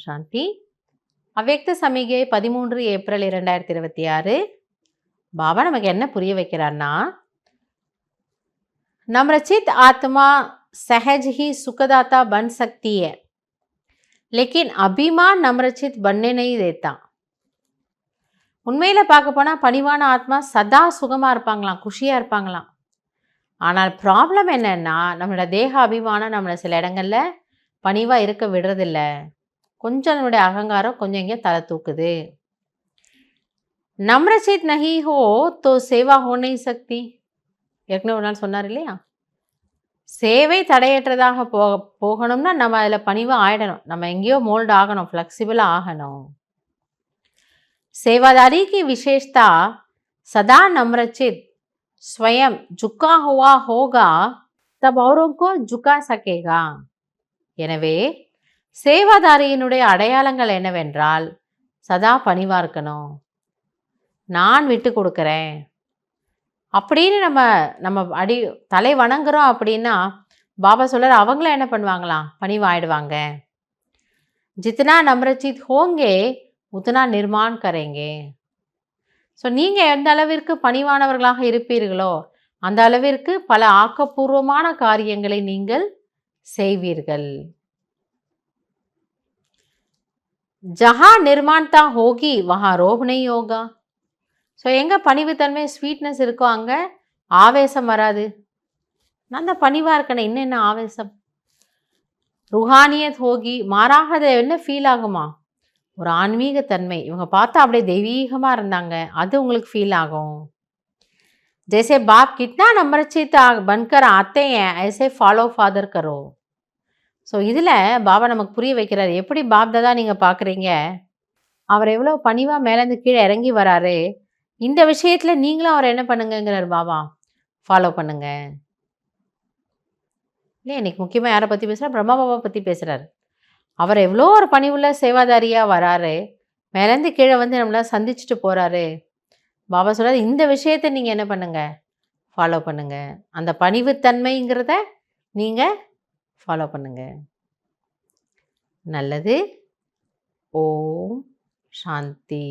சாந்தி. அவ்யக்த சமிகை 13 ஏப்ரல் 2026. பாபா நமக்கு என்ன புரிய வைக்கிறார்னா, नम्रचित आत्मा सहज ही सुखदाता बन सकती है, लेकिन अभिमान नम्रचित बनने नहीं देता. உண்மையில் பார்க்க போனால் பணிவான ஆத்மா சதா சுகமாக இருப்பாங்களாம், குஷியாக இருப்பாங்களாம். ஆனால் ப்ராப்ளம் என்னன்னா, நம்மளோட தேக அபிமானம் நம்மளை சில இடங்களில் பணிவாக இருக்க விடுறதில்ல. கொஞ்சம் நம்மளுடைய அகங்காரம் கொஞ்சம் இங்கே தலை தூக்குது. நம்ரச்சித் நஹி ஹோ தோ சேவா ஹோ நஹி சக்தி. ஏற்கனவே ஒரு நாள் சொன்னார் இல்லையா, சேவை தடையற்றதாக போகணும்னா நம்ம அதில் பணிவாக ஆயிடணும். நம்ம எங்கேயோ மோல்டு ஆகணும், ஃப்ளெக்சிபிளாக ஆகணும். सेवादारी की विशेषता सदा नम्रचित स्वयं झुका हुआ होगा तब औरों को झुका सकेगा. எனவே சேவாதாரியினுடைய அடையாளங்கள் என்னவென்றால், சதா பணிவா இருக்கணும், நான் விட்டு கொடுக்குறேன் அப்படின்னு நம்ம தலை வணங்குறோம். அப்படின்னா பாபா சொல்றார், அவங்களும் என்ன பண்ணுவாங்களாம், பணிவாயிடுவாங்க. ஜித்னா நம்ரச்சித் ஹோங்கே உத்தனா நிர்மாண் கரேங்கே. ஸோ நீங்கள் எந்த அளவிற்கு பணிவானவர்களாக இருப்பீர்களோ அந்த அளவிற்கு பல ஆக்கப்பூர்வமான காரியங்களை நீங்கள் செய்வீர்கள். ஜஹா நிர்மாண்தா ஹோகி வஹா ரோப் நஹி ஹோகா. ஸோ எங்கே பணிவுத்தன்மை ஸ்வீட்னஸ் இருக்கோ அங்கே ஆவேசம் வராது. நான் தான் பணிவாக இருக்கணும், இன்னும் என்ன ஆவேசம். ருஹானியத் ஹோகி, மாறாக அது என்ன ஃபீல் ஆகுமா, ஒரு ஆன்மீகத்தன்மை. இவங்க பார்த்தா அப்படியே தெய்வீகமாக இருந்தாங்க, அது உங்களுக்கு ஃபீல் ஆகும். ஜெய்சே பாப் கிட்னா நம்ரச்சித் பன்கர் ஆத்தே ஐசே ஃபாலோ ஃபாதர் கரோ. ஸோ இதில் பாபா நமக்கு புரிய வைக்கிறார், எப்படி பாப் தாதா நீங்கள் பார்க்குறீங்க, அவர் எவ்வளோ பணிவாக மேலேருந்து கீழே இறங்கி வராரு, இந்த விஷயத்தில் நீங்களும் அவர் என்ன பண்ணுங்கிறார் பாபா, ஃபாலோ பண்ணுங்க. இல்லையா, இன்றைக்கி முக்கியமாக யாரை பற்றி பேசுகிறார், பிரம்மா பாபா பற்றி பேசுகிறார். அவர் எவ்வளோ ஒரு பணிவுள்ள சேவாதாரியாக வராரு, மேலேருந்து கீழே வந்து நம்மளை சந்திச்சுட்டு போகிறாரு. பாபா சொல்கிறார், இந்த விஷயத்தை நீங்கள் என்ன பண்ணுங்கள், ஃபாலோ பண்ணுங்கள். அந்த பணிவுத்தன்மைங்கிறத நீங்கள் ஃபாலோ பண்ணுங்கள். நல்லது. ஓம் சாந்தி.